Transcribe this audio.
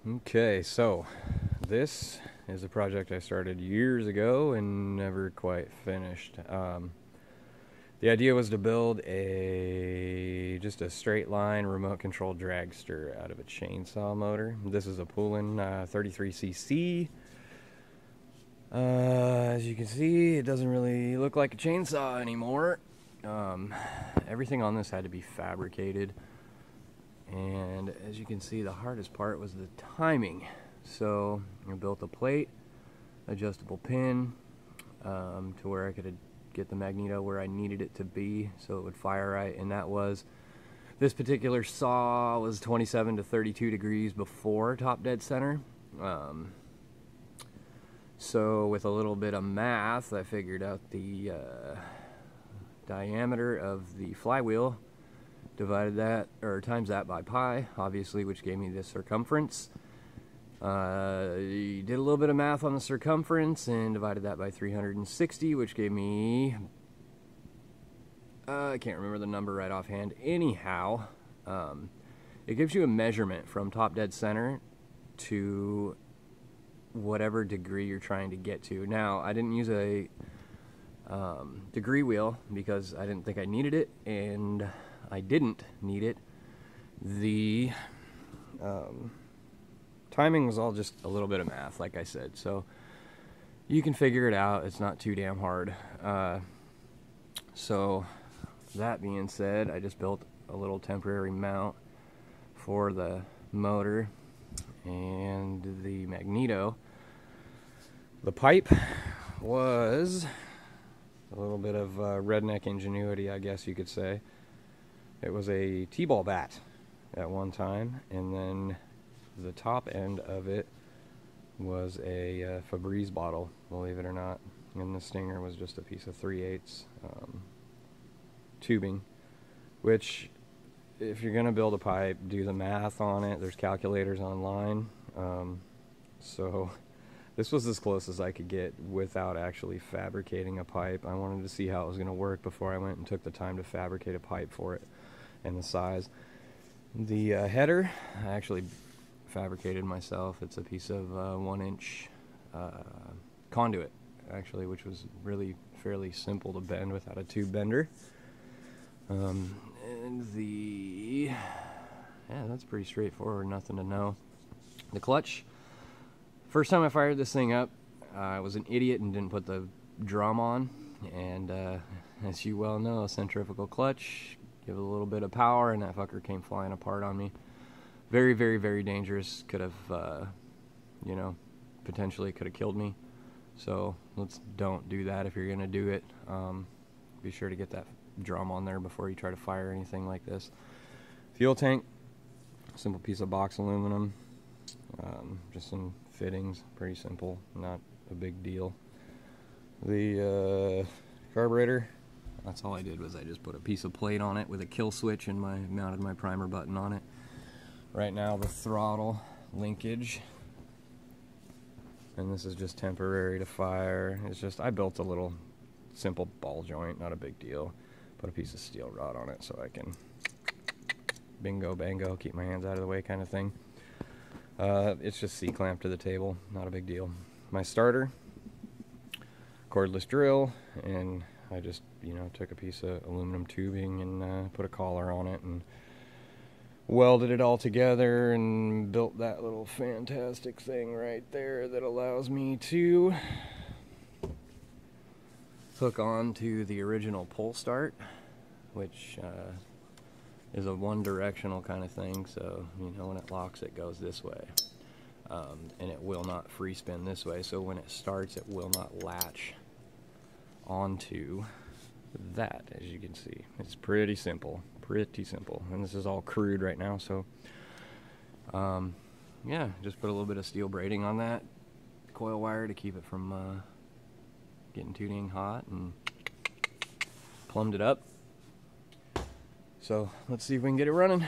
Okay, so this is a project I started years ago and never quite finished. The idea was to build just a straight line remote control dragster out of a chainsaw motor. This is a Poulan 33cc. As you can see, it doesn't really look like a chainsaw anymore. Everything on this had to be fabricated. And as you can see, the hardest part was the timing. So I built a plate, adjustable pin, to where I could get the magneto where I needed it to be so it would fire right. And this particular saw was 27 to 32 degrees before top dead center. So with a little bit of math, I figured out the diameter of the flywheel, divided that, or times that by pi, obviously, which gave me the circumference. Did a little bit of math on the circumference and divided that by 360, which gave me, I can't remember the number right offhand. Anyhow, it gives you a measurement from top dead center to whatever degree you're trying to get to. Now, I didn't use a degree wheel because I didn't think I needed it, and I didn't need it. The timing was all just a little bit of math, like I said, so you can figure it out. It's not too damn hard. So that being said, I just built a little temporary mount for the motor and the magneto. The pipe was a little bit of redneck ingenuity, I guess you could say. It was a T-ball bat at one time, and then the top end of it was a Febreze bottle, believe it or not. And the stinger was just a piece of 3/8 tubing, which, if you're going to build a pipe, do the math on it. There's calculators online. So this was as close as I could get without actually fabricating a pipe. I wanted to see how it was going to work before I went and took the time to fabricate a pipe for it and the size. The header, I actually fabricated myself. It's a piece of 1-inch conduit, actually, which was really fairly simple to bend without a tube bender. And yeah, that's pretty straightforward, nothing to know. The clutch, first time I fired this thing up, I was an idiot and didn't put the drum on, and as you well know, centrifugal clutch, give it a little bit of power and that fucker came flying apart on me. Very, very, very dangerous. Could have, you know, potentially could have killed me. So don't do that if you're gonna do it. Be sure to get that drum on there before you try to fire anything like this. Fuel tank, simple piece of box aluminum, just some fittings, pretty simple, not a big deal. The carburetor, that's all I did, was I just put a piece of plate on it with a kill switch and mounted my primer button on it. Right now the throttle linkage, and this is just temporary to fire. It's just, I built a little simple ball joint, not a big deal. Put a piece of steel rod on it so I can bingo bango, keep my hands out of the way kind of thing. It's just C-clamp to the table, not a big deal. My starter, cordless drill, and I just, you know, took a piece of aluminum tubing and put a collar on it and welded it all together and built that little fantastic thing right there that allows me to hook on to the original pull start, which is a one-directional kind of thing, so you know when it locks it goes this way, and it will not free spin this way, so when it starts it will not latch onto that. As you can see, it's pretty simple, and this is all crude right now, so yeah, just put a little bit of steel braiding on that coil wire to keep it from getting too dang hot, and plumbed it up. So let's see if we can get it running.